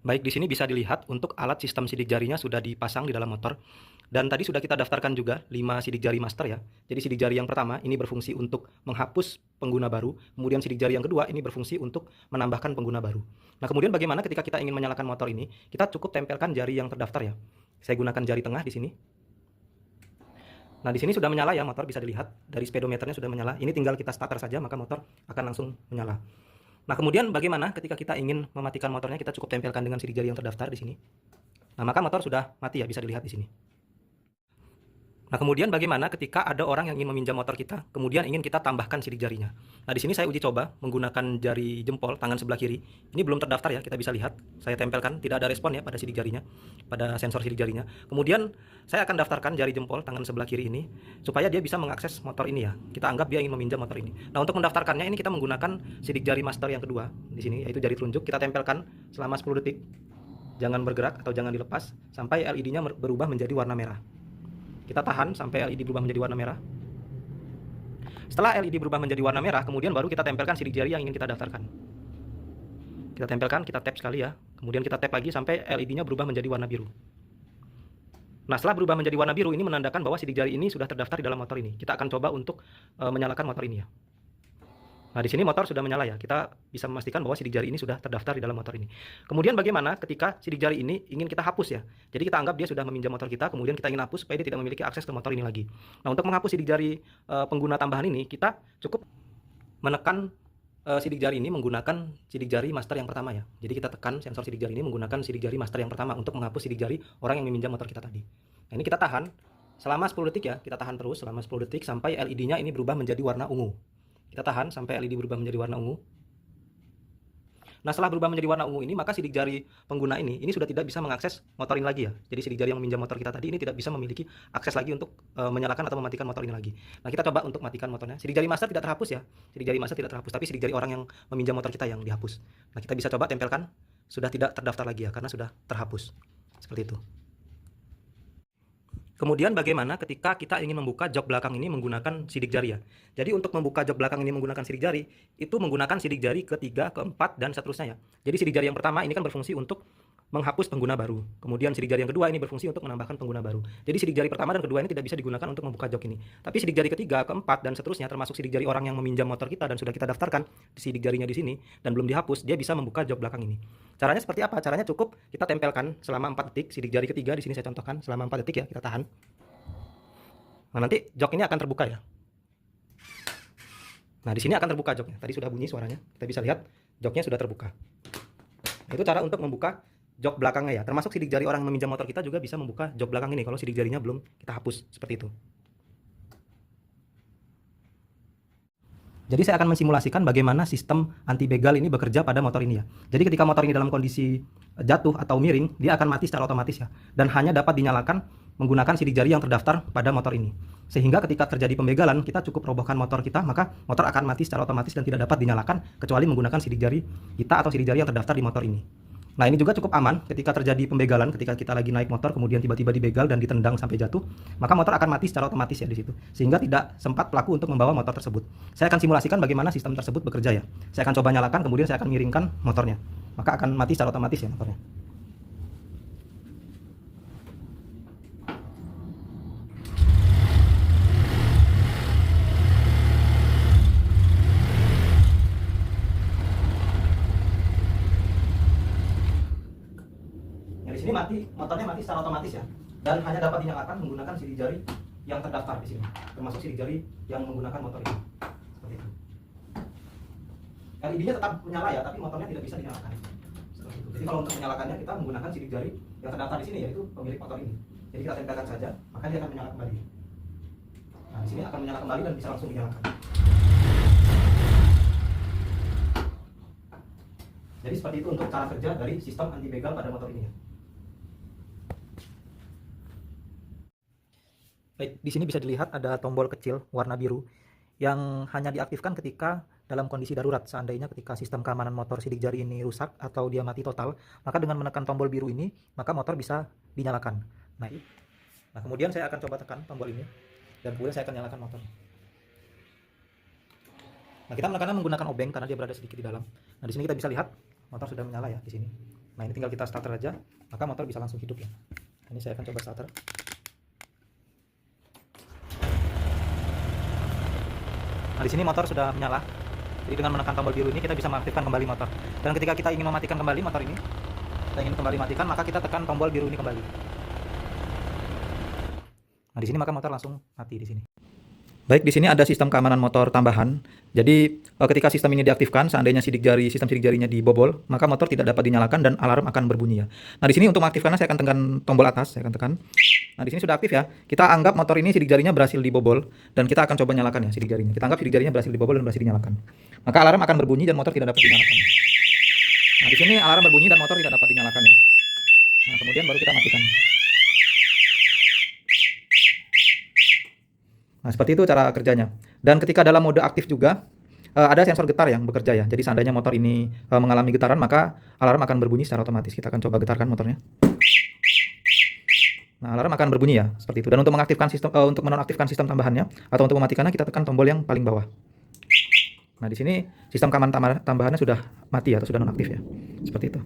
Baik, di sini bisa dilihat untuk alat sistem sidik jarinya sudah dipasang di dalam motor. Dan tadi sudah kita daftarkan juga 5 sidik jari master ya. Jadi sidik jari yang pertama ini berfungsi untuk menghapus pengguna baru, kemudian sidik jari yang kedua ini berfungsi untuk menambahkan pengguna baru. Nah, kemudian bagaimana ketika kita ingin menyalakan motor ini? Kita cukup tempelkan jari yang terdaftar ya. Saya gunakan jari tengah di sini. Nah, di sini sudah menyala ya motor, bisa dilihat dari speedometernya sudah menyala. Ini tinggal kita starter saja maka motor akan langsung menyala. Nah, kemudian bagaimana ketika kita ingin mematikan motornya? Kita cukup tempelkan dengan sidik jari yang terdaftar di sini. Nah, maka motor sudah mati ya, bisa dilihat di sini. Nah, kemudian bagaimana ketika ada orang yang ingin meminjam motor kita, kemudian ingin kita tambahkan sidik jarinya. Nah, di sini saya uji coba menggunakan jari jempol tangan sebelah kiri. Ini belum terdaftar ya, kita bisa lihat. Saya tempelkan, tidak ada respon ya pada sidik jarinya, pada sensor sidik jarinya. Kemudian saya akan daftarkan jari jempol tangan sebelah kiri ini supaya dia bisa mengakses motor ini ya. Kita anggap dia ingin meminjam motor ini. Nah, untuk mendaftarkannya ini kita menggunakan sidik jari master yang kedua di sini, yaitu jari telunjuk. Kita tempelkan selama 10 detik. Jangan bergerak atau jangan dilepas sampai LED-nya berubah menjadi warna merah. Kita tahan sampai LED berubah menjadi warna merah. Setelah LED berubah menjadi warna merah, kemudian baru kita tempelkan sidik jari yang ingin kita daftarkan. Kita tempelkan, kita tap sekali ya. Kemudian kita tap lagi sampai LED-nya berubah menjadi warna biru. Nah, setelah berubah menjadi warna biru, ini menandakan bahwa sidik jari ini sudah terdaftar di dalam motor ini. Kita akan coba untuk menyalakan motor ini ya. Nah, di sini motor sudah menyala ya. Kita bisa memastikan bahwa sidik jari ini sudah terdaftar di dalam motor ini. Kemudian bagaimana ketika sidik jari ini ingin kita hapus ya. Jadi kita anggap dia sudah meminjam motor kita, kemudian kita ingin hapus supaya dia tidak memiliki akses ke motor ini lagi. Nah, untuk menghapus sidik jari pengguna tambahan ini, kita cukup menekan sidik jari ini menggunakan sidik jari master yang pertama ya. Jadi kita tekan sensor sidik jari ini menggunakan sidik jari master yang pertama untuk menghapus sidik jari orang yang meminjam motor kita tadi. Nah, ini kita tahan selama 10 detik ya. Kita tahan terus selama 10 detik sampai LED-nya ini berubah menjadi warna ungu. Kita tahan sampai LED berubah menjadi warna ungu. Nah, setelah berubah menjadi warna ungu ini, maka sidik jari pengguna ini sudah tidak bisa mengakses motor ini lagi ya. Jadi sidik jari yang meminjam motor kita tadi ini tidak bisa memiliki akses lagi untuk menyalakan atau mematikan motor ini lagi. Nah, kita coba untuk matikan motornya. Sidik jari master tidak terhapus ya. Sidik jari master tidak terhapus, tapi sidik jari orang yang meminjam motor kita yang dihapus. Nah, kita bisa coba tempelkan, sudah tidak terdaftar lagi ya karena sudah terhapus. Seperti itu. Kemudian bagaimana ketika kita ingin membuka jok belakang ini menggunakan sidik jari ya. Jadi untuk membuka jok belakang ini menggunakan sidik jari, itu menggunakan sidik jari ketiga, keempat, dan seterusnya ya. Jadi sidik jari yang pertama ini kan berfungsi untuk menghapus pengguna baru. Kemudian sidik jari yang kedua ini berfungsi untuk menambahkan pengguna baru. Jadi sidik jari pertama dan kedua ini tidak bisa digunakan untuk membuka jok ini. Tapi sidik jari ketiga, keempat, dan seterusnya termasuk sidik jari orang yang meminjam motor kita dan sudah kita daftarkan sidik jarinya di sini dan belum dihapus, dia bisa membuka jok belakang ini. Caranya seperti apa? Caranya cukup kita tempelkan selama 4 detik sidik jari ketiga di sini saya contohkan selama 4 detik ya, kita tahan. Nah, nanti jok ini akan terbuka ya. Nah, di sini akan terbuka joknya. Tadi sudah bunyi suaranya. Kita bisa lihat joknya sudah terbuka. Nah, itu cara untuk membuka jok belakangnya ya. Termasuk sidik jari orang meminjam motor kita juga bisa membuka jok belakang ini kalau sidik jarinya belum kita hapus seperti itu. Jadi saya akan mensimulasikan bagaimana sistem anti begal ini bekerja pada motor ini ya. Jadi ketika motor ini dalam kondisi jatuh atau miring, dia akan mati secara otomatis ya. Dan hanya dapat dinyalakan menggunakan sidik jari yang terdaftar pada motor ini. Sehingga ketika terjadi pembegalan, kita cukup robohkan motor kita, maka motor akan mati secara otomatis dan tidak dapat dinyalakan kecuali menggunakan sidik jari kita atau sidik jari yang terdaftar di motor ini. Nah, ini juga cukup aman ketika terjadi pembegalan, ketika kita lagi naik motor kemudian tiba-tiba dibegal dan ditendang sampai jatuh, maka motor akan mati secara otomatis ya di situ. Sehingga tidak sempat pelaku untuk membawa motor tersebut. Saya akan simulasikan bagaimana sistem tersebut bekerja ya. Saya akan coba nyalakan kemudian saya akan miringkan motornya. Maka akan mati secara otomatis ya motornya. Di sini mati, motornya mati secara otomatis ya, dan hanya dapat dinyalakan menggunakan sidik jari yang terdaftar di sini, termasuk sidik jari yang menggunakan motor ini. Seperti itu. LED-nya tetap menyala ya, tapi motornya tidak bisa dinyalakan. Seperti itu. Jadi kalau untuk menyalakannya kita menggunakan sidik jari yang terdaftar di sini yaitu pemilik motor ini. Jadi kita tempelkan saja, maka dia akan menyala kembali. Nah, di sini akan menyala kembali dan bisa langsung dinyalakan. Jadi seperti itu untuk cara kerja dari sistem anti begal pada motor ini ya. Baik, di sini bisa dilihat ada tombol kecil warna biru yang hanya diaktifkan ketika dalam kondisi darurat. Seandainya ketika sistem keamanan motor sidik jari ini rusak atau dia mati total, maka dengan menekan tombol biru ini, maka motor bisa dinyalakan. Nah, kemudian saya akan coba tekan tombol ini dan kemudian saya akan nyalakan motor. Nah, kita menekannya menggunakan obeng karena dia berada sedikit di dalam. Nah, di sini kita bisa lihat motor sudah menyala ya di sini. Nah, ini tinggal kita starter aja, maka motor bisa langsung hidup ya. Ini saya akan coba starter. Nah, di sini motor sudah menyala. Jadi dengan menekan tombol biru ini kita bisa mengaktifkan kembali motor. Dan ketika kita ingin mematikan kembali motor ini, kita ingin kembali matikan, maka kita tekan tombol biru ini kembali. Nah, di sini maka motor langsung mati di sini. Baik, di sini ada sistem keamanan motor tambahan. Jadi ketika sistem ini diaktifkan, seandainya sistem sidik jarinya dibobol, maka motor tidak dapat dinyalakan dan alarm akan berbunyi ya. Nah, di sini untuk mengaktifkannya saya akan tekan tombol atas, saya akan tekan. Nah, di sini sudah aktif ya. Kita anggap motor ini sidik jarinya berhasil dibobol dan kita akan coba nyalakan ya sidik jarinya. Kita anggap sidik jarinya berhasil dibobol dan berhasil dinyalakan. Maka alarm akan berbunyi dan motor tidak dapat dinyalakan. Nah, di sini alarm berbunyi dan motor tidak dapat dinyalakan ya. Nah, kemudian baru kita matikan. Nah, seperti itu cara kerjanya. Dan ketika dalam mode aktif juga ada sensor getar yang bekerja ya. Jadi seandainya motor ini mengalami getaran, maka alarm akan berbunyi secara otomatis. Kita akan coba getarkan motornya. Nah, alarm akan berbunyi ya, seperti itu. Dan untuk mengaktifkan sistem untuk menonaktifkan sistem tambahannya atau untuk mematikannya, kita tekan tombol yang paling bawah. Nah, di sini sistem keamanan tambahannya sudah mati atau sudah nonaktif ya. Seperti itu.